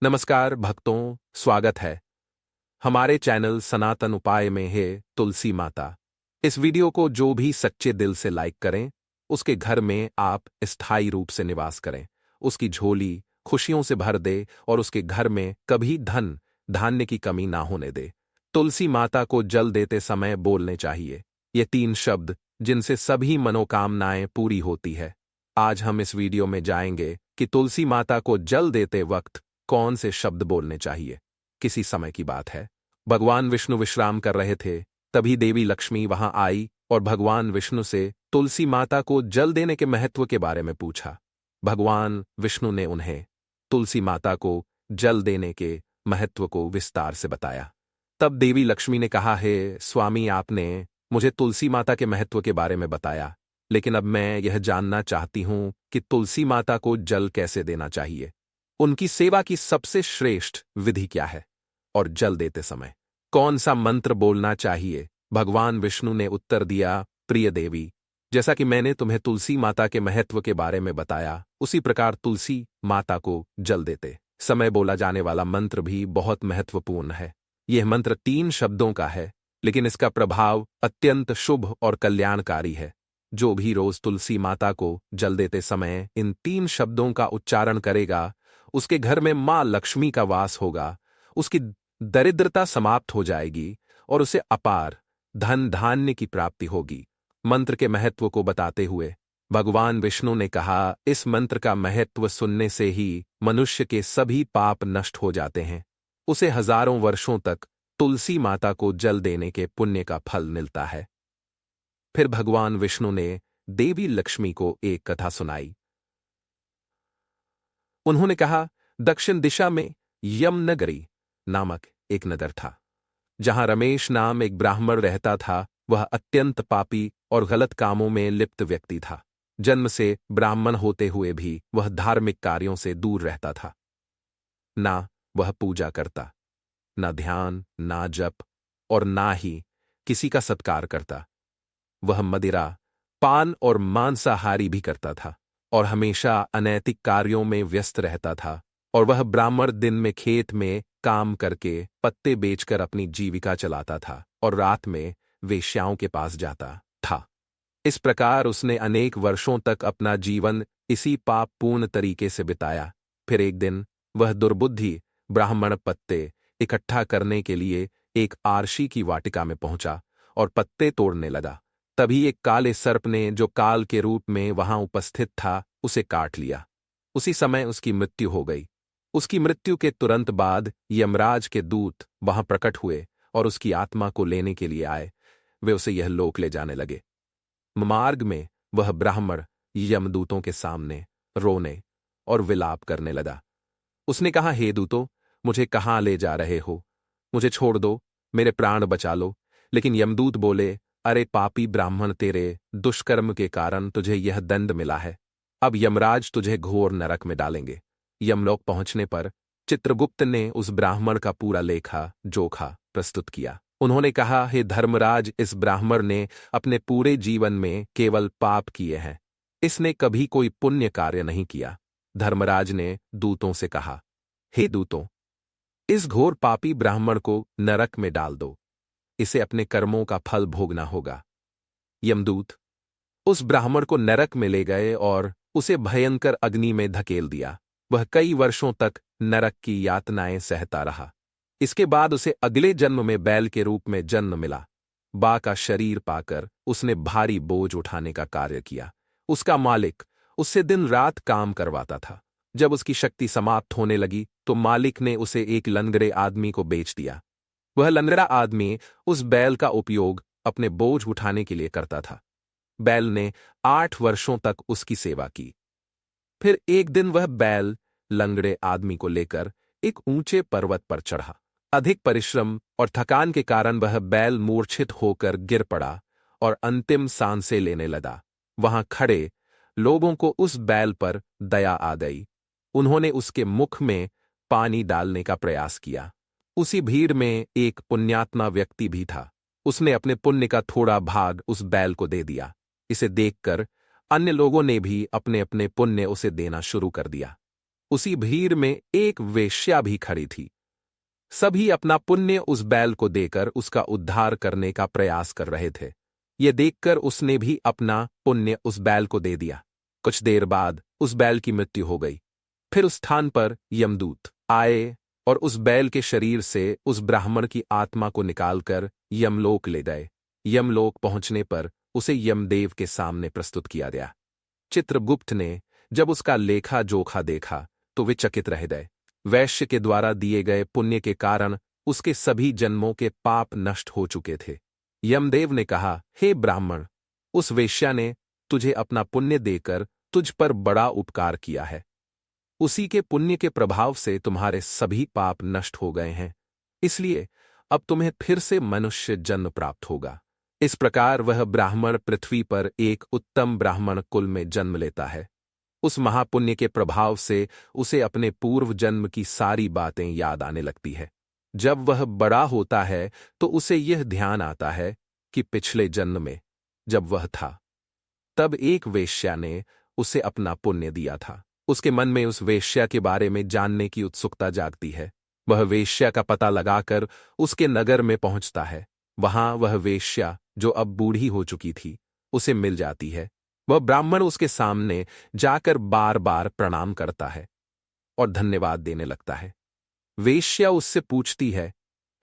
नमस्कार भक्तों, स्वागत है हमारे चैनल सनातन उपाय में है तुलसी माता। इस वीडियो को जो भी सच्चे दिल से लाइक करें, उसके घर में आप स्थायी रूप से निवास करें, उसकी झोली खुशियों से भर दे और उसके घर में कभी धन धान्य की कमी ना होने दे। तुलसी माता को जल देते समय बोलने चाहिए ये 3 शब्द जिनसे सभी मनोकामनाएं पूरी होती है। आज हम इस वीडियो में जाएंगे कि तुलसी माता को जल देते वक्त कौन से शब्द बोलने चाहिए। किसी समय की बात है, भगवान विष्णु विश्राम कर रहे थे, तभी देवी लक्ष्मी वहां आई और भगवान विष्णु से तुलसी माता को जल देने के महत्व के बारे में पूछा। भगवान विष्णु ने उन्हें तुलसी माता को जल देने के महत्व को विस्तार से बताया। तब देवी लक्ष्मी ने कहा, हे स्वामी, आपने मुझे तुलसी माता के महत्व के बारे में बताया, लेकिन अब मैं यह जानना चाहती हूं कि तुलसी माता को जल कैसे देना चाहिए। उनकी सेवा की सबसे श्रेष्ठ विधि क्या है और जल देते समय कौन सा मंत्र बोलना चाहिए। भगवान विष्णु ने उत्तर दिया, प्रिय देवी, जैसा कि मैंने तुम्हें तुलसी माता के महत्व के बारे में बताया, उसी प्रकार तुलसी माता को जल देते समय बोला जाने वाला मंत्र भी बहुत महत्वपूर्ण है। यह मंत्र 3 शब्दों का है, लेकिन इसका प्रभाव अत्यंत शुभ और कल्याणकारी है। जो भी रोज तुलसी माता को जल देते समय इन 3 शब्दों का उच्चारण करेगा, उसके घर में मां लक्ष्मी का वास होगा, उसकी दरिद्रता समाप्त हो जाएगी और उसे अपार धन धान्य की प्राप्ति होगी। मंत्र के महत्व को बताते हुए भगवान विष्णु ने कहा, इस मंत्र का महत्व सुनने से ही मनुष्य के सभी पाप नष्ट हो जाते हैं। उसे हजारों वर्षों तक तुलसी माता को जल देने के पुण्य का फल मिलता है। फिर भगवान विष्णु ने देवी लक्ष्मी को एक कथा सुनाई। उन्होंने कहा, दक्षिण दिशा में यमनगरी नामक एक नगर था, जहां रमेश नाम एक ब्राह्मण रहता था। वह अत्यंत पापी और गलत कामों में लिप्त व्यक्ति था। जन्म से ब्राह्मण होते हुए भी वह धार्मिक कार्यों से दूर रहता था। ना वह पूजा करता, ना ध्यान, ना जप और ना ही किसी का सत्कार करता। वह मदिरा, पान और मांसाहारी भी करता था और हमेशा अनैतिक कार्यों में व्यस्त रहता था। और वह ब्राह्मण दिन में खेत में काम करके पत्ते बेचकर अपनी जीविका चलाता था और रात में वेश्याओं के पास जाता था। इस प्रकार उसने अनेक वर्षों तक अपना जीवन इसी पापपूर्ण तरीके से बिताया। फिर एक दिन वह दुर्बुद्धि ब्राह्मण पत्ते इकट्ठा करने के लिए एक आरशी की वाटिका में पहुंचा और पत्ते तोड़ने लगा। तभी एक काले सर्प ने, जो काल के रूप में वहां उपस्थित था, उसे काट लिया। उसी समय उसकी मृत्यु हो गई। उसकी मृत्यु के तुरंत बाद यमराज के दूत वहां प्रकट हुए और उसकी आत्मा को लेने के लिए आए। वे उसे यह लोक ले जाने लगे। मार्ग में वह ब्राह्मण यमदूतों के सामने रोने और विलाप करने लगा। उसने कहा, हे दूतों, मुझे कहाँ ले जा रहे हो? मुझे छोड़ दो, मेरे प्राण बचा लो। लेकिन यमदूत बोले, अरे पापी ब्राह्मण, तेरे दुष्कर्म के कारण तुझे यह दंड मिला है। अब यमराज तुझे घोर नरक में डालेंगे। यमलोक पहुंचने पर चित्रगुप्त ने उस ब्राह्मण का पूरा लेखा जोखा प्रस्तुत किया। उन्होंने कहा, हे धर्मराज, इस ब्राह्मण ने अपने पूरे जीवन में केवल पाप किए हैं, इसने कभी कोई पुण्य कार्य नहीं किया। धर्मराज ने दूतों से कहा, हे दूतों, इस घोर पापी ब्राह्मण को नरक में डाल दो, इसे अपने कर्मों का फल भोगना होगा। यमदूत उस ब्राह्मण को नरक में ले गए और उसे भयंकर अग्नि में धकेल दिया। वह कई वर्षों तक नरक की यातनाएं सहता रहा। इसके बाद उसे अगले जन्म में बैल के रूप में जन्म मिला। बा का शरीर पाकर उसने भारी बोझ उठाने का कार्य किया। उसका मालिक उससे दिन रात काम करवाता था। जब उसकी शक्ति समाप्त होने लगी तो मालिक ने उसे एक लंगड़े आदमी को बेच दिया। वह लंगड़ा आदमी उस बैल का उपयोग अपने बोझ उठाने के लिए करता था। बैल ने 8 वर्षों तक उसकी सेवा की। फिर एक दिन वह बैल लंगड़े आदमी को लेकर एक ऊंचे पर्वत पर चढ़ा। अधिक परिश्रम और थकान के कारण वह बैल मूर्छित होकर गिर पड़ा और अंतिम सांसें लेने लगा। वहां खड़े लोगों को उस बैल पर दया आ गई। उन्होंने उसके मुख में पानी डालने का प्रयास किया। उसी भीड़ में एक पुण्यात्मा व्यक्ति भी था। उसने अपने पुण्य का थोड़ा भाग उस बैल को दे दिया। इसे देखकर अन्य लोगों ने भी अपने अपने पुण्य उसे देना शुरू कर दिया। उसी भीड़ में एक वेश्या भी खड़ी थी। सभी अपना पुण्य उस बैल को देकर उसका उद्धार करने का प्रयास कर रहे थे। ये देखकर उसने भी अपना पुण्य उस बैल को दे दिया। कुछ देर बाद उस बैल की मृत्यु हो गई। फिर उस स्थान पर यमदूत आए और उस बैल के शरीर से उस ब्राह्मण की आत्मा को निकालकर यमलोक ले गए। यमलोक पहुंचने पर उसे यमदेव के सामने प्रस्तुत किया गया। चित्रगुप्त ने जब उसका लेखा जोखा देखा तो वे चकित रह गए। वैश्य के द्वारा दिए गए पुण्य के कारण उसके सभी जन्मों के पाप नष्ट हो चुके थे। यमदेव ने कहा, हे ब्राह्मण, उस वेश्या ने तुझे अपना पुण्य देकर तुझ पर बड़ा उपकार किया है। उसी के पुण्य के प्रभाव से तुम्हारे सभी पाप नष्ट हो गए हैं, इसलिए अब तुम्हें फिर से मनुष्य जन्म प्राप्त होगा। इस प्रकार वह ब्राह्मण पृथ्वी पर एक उत्तम ब्राह्मण कुल में जन्म लेता है। उस महापुण्य के प्रभाव से उसे अपने पूर्व जन्म की सारी बातें याद आने लगती है। जब वह बड़ा होता है तो उसे यह ध्यान आता है कि पिछले जन्म में जब वह था तब एक वेश्या ने उसे अपना पुण्य दिया था। उसके मन में उस वेश्या के बारे में जानने की उत्सुकता जागती है। वह वेश्या का पता लगाकर उसके नगर में पहुंचता है। वहां वह वेश्या, जो अब बूढ़ी हो चुकी थी, उसे मिल जाती है। वह ब्राह्मण उसके सामने जाकर बार बार प्रणाम करता है और धन्यवाद देने लगता है। वेश्या उससे पूछती है,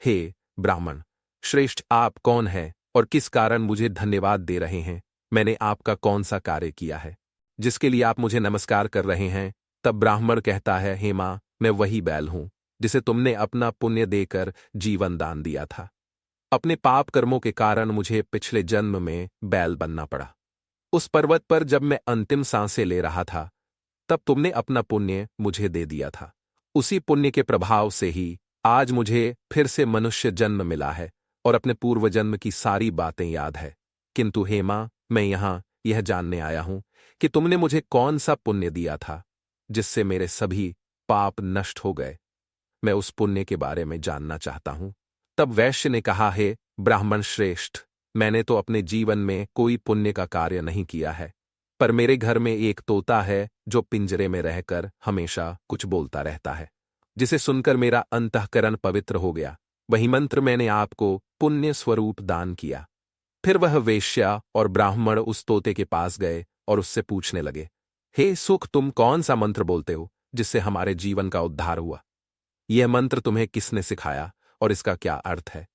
हे ब्राह्मण श्रेष्ठ, आप कौन हैं और किस कारण मुझे धन्यवाद दे रहे हैं? मैंने आपका कौन सा कार्य किया है जिसके लिए आप मुझे नमस्कार कर रहे हैं? तब ब्राह्मण कहता है, हे मां, मैं वही बैल हूं जिसे तुमने अपना पुण्य देकर जीवन दान दिया था। अपने पाप कर्मों के कारण मुझे पिछले जन्म में बैल बनना पड़ा। उस पर्वत पर जब मैं अंतिम सांसें ले रहा था तब तुमने अपना पुण्य मुझे दे दिया था। उसी पुण्य के प्रभाव से ही आज मुझे फिर से मनुष्य जन्म मिला है और अपने पूर्व जन्म की सारी बातें याद है। किंतु हे मां, मैं यहां यह जानने आया हूं कि तुमने मुझे कौन सा पुण्य दिया था जिससे मेरे सभी पाप नष्ट हो गए। मैं उस पुण्य के बारे में जानना चाहता हूं। तब वैश्य ने कहा, हे ब्राह्मण श्रेष्ठ, मैंने तो अपने जीवन में कोई पुण्य का कार्य नहीं किया है, पर मेरे घर में एक तोता है जो पिंजरे में रहकर हमेशा कुछ बोलता रहता है, जिसे सुनकर मेरा अंतःकरण पवित्र हो गया। वही मंत्र मैंने आपको पुण्य स्वरूप दान किया। फिर वह वेश्या और ब्राह्मण उस तोते के पास गए और उससे पूछने लगे, हे सुख, तुम कौन सा मंत्र बोलते हो जिससे हमारे जीवन का उद्धार हुआ? यह मंत्र तुम्हें किसने सिखाया और इसका क्या अर्थ है?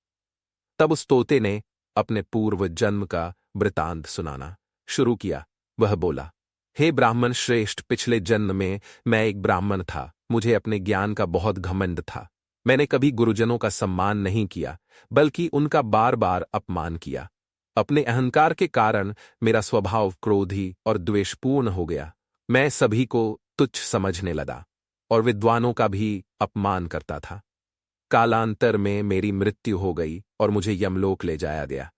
तब उस तोते ने अपने पूर्व जन्म का वृतांत सुनाना शुरू किया। वह बोला, हे ब्राह्मण श्रेष्ठ, पिछले जन्म में मैं एक ब्राह्मण था। मुझे अपने ज्ञान का बहुत घमंड था। मैंने कभी गुरुजनों का सम्मान नहीं किया, बल्कि उनका बार बार अपमान किया। अपने अहंकार के कारण मेरा स्वभाव क्रोधी और द्वेषपूर्ण हो गया। मैं सभी को तुच्छ समझने लगा और विद्वानों का भी अपमान करता था। कालांतर में मेरी मृत्यु हो गई और मुझे यमलोक ले जाया गया।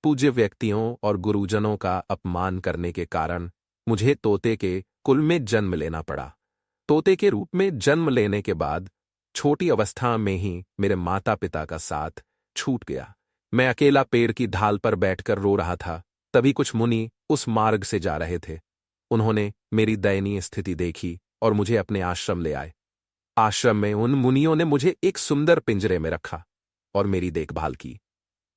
पूज्य व्यक्तियों और गुरुजनों का अपमान करने के कारण मुझे तोते के कुल में जन्म लेना पड़ा। तोते के रूप में जन्म लेने के बाद छोटी अवस्था में ही मेरे माता पिता का साथ छूट गया। मैं अकेला पेड़ की ढाल पर बैठकर रो रहा था। तभी कुछ मुनि उस मार्ग से जा रहे थे। उन्होंने मेरी दयनीय स्थिति देखी और मुझे अपने आश्रम ले आए। आश्रम में उन मुनियों ने मुझे एक सुंदर पिंजरे में रखा और मेरी देखभाल की।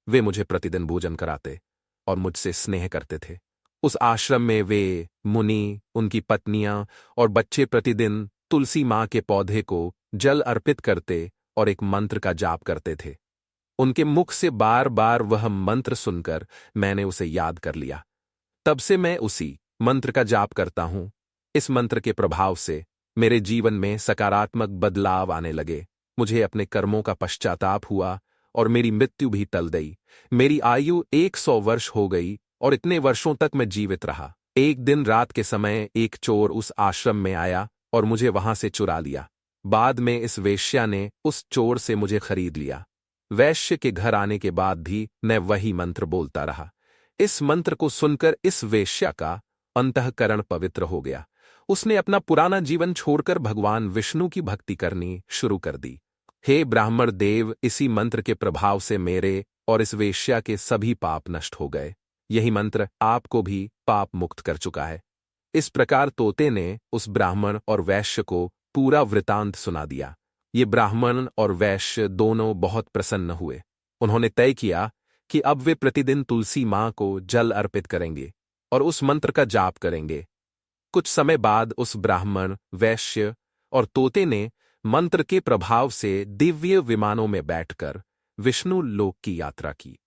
वे मुझे प्रतिदिन भोजन कराते और मुझसे स्नेह करते थे। उस आश्रम में वे मुनि, उनकी पत्नियां और बच्चे प्रतिदिन तुलसी मां के पौधे को जल अर्पित करते और एक मंत्र का जाप करते थे। उनके मुख से बार बार वह मंत्र सुनकर मैंने उसे याद कर लिया। तब से मैं उसी मंत्र का जाप करता हूं। इस मंत्र के प्रभाव से मेरे जीवन में सकारात्मक बदलाव आने लगे। मुझे अपने कर्मों का पश्चाताप हुआ और मेरी मृत्यु भी टल गई। मेरी आयु 100 वर्ष हो गई और इतने वर्षों तक मैं जीवित रहा। एक दिन रात के समय एक चोर उस आश्रम में आया और मुझे वहां से चुरा लिया। बाद में इस वेश्या ने उस चोर से मुझे खरीद लिया। वैश्य के घर आने के बाद भी मैं वही मंत्र बोलता रहा। इस मंत्र को सुनकर इस वेश्या का अंतःकरण पवित्र हो गया। उसने अपना पुराना जीवन छोड़कर भगवान विष्णु की भक्ति करनी शुरू कर दी। हे ब्राह्मण देव, इसी मंत्र के प्रभाव से मेरे और इस वेश्या के सभी पाप नष्ट हो गए। यही मंत्र आपको भी पाप मुक्त कर चुका है। इस प्रकार तोते ने उस ब्राह्मण और वैश्य को पूरा वृतांत सुना दिया। ये ब्राह्मण और वैश्य दोनों बहुत प्रसन्न हुए। उन्होंने तय किया कि अब वे प्रतिदिन तुलसी मां को जल अर्पित करेंगे और उस मंत्र का जाप करेंगे। कुछ समय बाद उस ब्राह्मण, वैश्य और तोते ने मंत्र के प्रभाव से दिव्य विमानों में बैठकर विष्णु लोक की यात्रा की।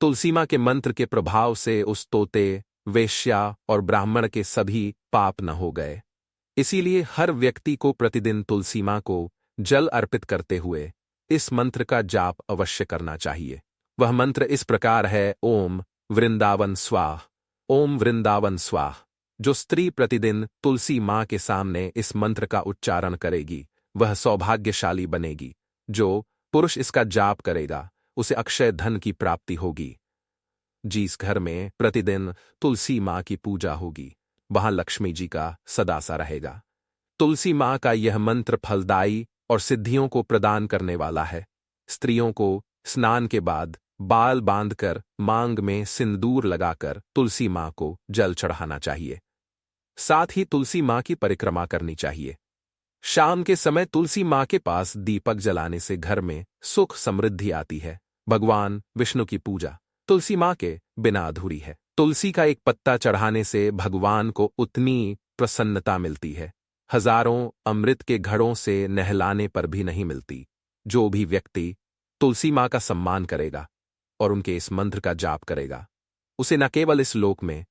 तुलसी मां के मंत्र के प्रभाव से उस तोते, वेश्या और ब्राह्मण के सभी पाप न हो गए। इसीलिए हर व्यक्ति को प्रतिदिन तुलसी मां को जल अर्पित करते हुए इस मंत्र का जाप अवश्य करना चाहिए। वह मंत्र इस प्रकार है: ओम वृंदावन स्वाह, ओम वृंदावन स्वाह। जो स्त्री प्रतिदिन तुलसी मां के सामने इस मंत्र का उच्चारण करेगी वह सौभाग्यशाली बनेगी। जो पुरुष इसका जाप करेगा उसे अक्षय धन की प्राप्ति होगी। जिस घर में प्रतिदिन तुलसी मां की पूजा होगी वहां लक्ष्मी जी का सदा सा रहेगा। तुलसी मां का यह मंत्र फलदायी और सिद्धियों को प्रदान करने वाला है। स्त्रियों को स्नान के बाद बाल बांधकर मांग में सिंदूर लगाकर तुलसी मां को जल चढ़ाना चाहिए। साथ ही तुलसी मां की परिक्रमा करनी चाहिए। शाम के समय तुलसी मां के पास दीपक जलाने से घर में सुख समृद्धि आती है। भगवान विष्णु की पूजा तुलसी मां के बिना अधूरी है। तुलसी का एक पत्ता चढ़ाने से भगवान को उतनी प्रसन्नता मिलती है, हजारों अमृत के घड़ों से नहलाने पर भी नहीं मिलती। जो भी व्यक्ति तुलसी मां का सम्मान करेगा और उनके इस मंत्र का जाप करेगा उसे न केवल इस लोक में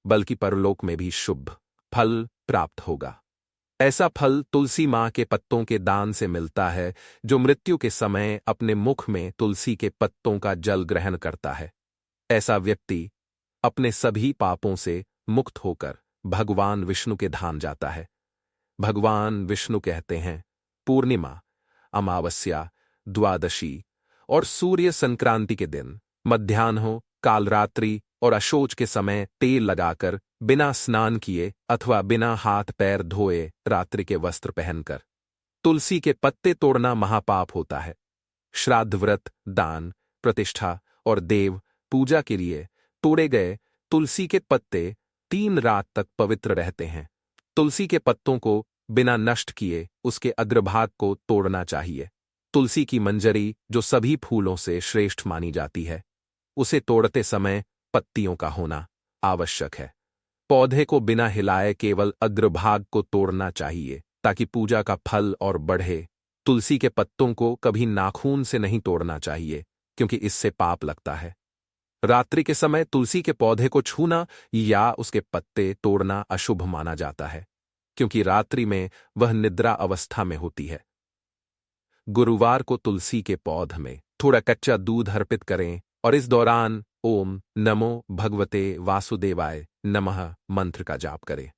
बल्कि परलोक में भी शुभ फल प्राप्त होगा। ऐसा फल तुलसी मां के पत्तों के दान से मिलता है। जो मृत्यु के समय अपने मुख में तुलसी के पत्तों का जल ग्रहण करता है, ऐसा व्यक्ति अपने सभी पापों से मुक्त होकर भगवान विष्णु के धाम जाता है। भगवान विष्णु कहते हैं, पूर्णिमा, अमावस्या, द्वादशी और सूर्य संक्रांति के दिन मध्याह्न, कालरात्रि और अशोच के समय तेल लगाकर बिना स्नान किए अथवा बिना हाथ पैर धोए रात्रि के वस्त्र पहनकर तुलसी के पत्ते तोड़ना महापाप होता है। श्राद्ध, व्रत, दान, प्रतिष्ठा और देव पूजा के लिए तोड़े गए तुलसी के पत्ते 3 रात तक पवित्र रहते हैं। तुलसी के पत्तों को बिना नष्ट किए उसके अग्रभाग को तोड़ना चाहिए। तुलसी की मंजरी जो सभी फूलों से श्रेष्ठ मानी जाती है, उसे तोड़ते समय पत्तियों का होना आवश्यक है। पौधे को बिना हिलाए केवल अग्रभाग को तोड़ना चाहिए ताकि पूजा का फल और बढ़े। तुलसी के पत्तों को कभी नाखून से नहीं तोड़ना चाहिए क्योंकि इससे पाप लगता है। रात्रि के समय तुलसी के पौधे को छूना या उसके पत्ते तोड़ना अशुभ माना जाता है क्योंकि रात्रि में वह निद्रा अवस्था में होती है। गुरुवार को तुलसी के पौध में थोड़ा कच्चा दूध अर्पित करें और इस दौरान ओम नमो भगवते वासुदेवाय नमः मंत्र का जाप करें।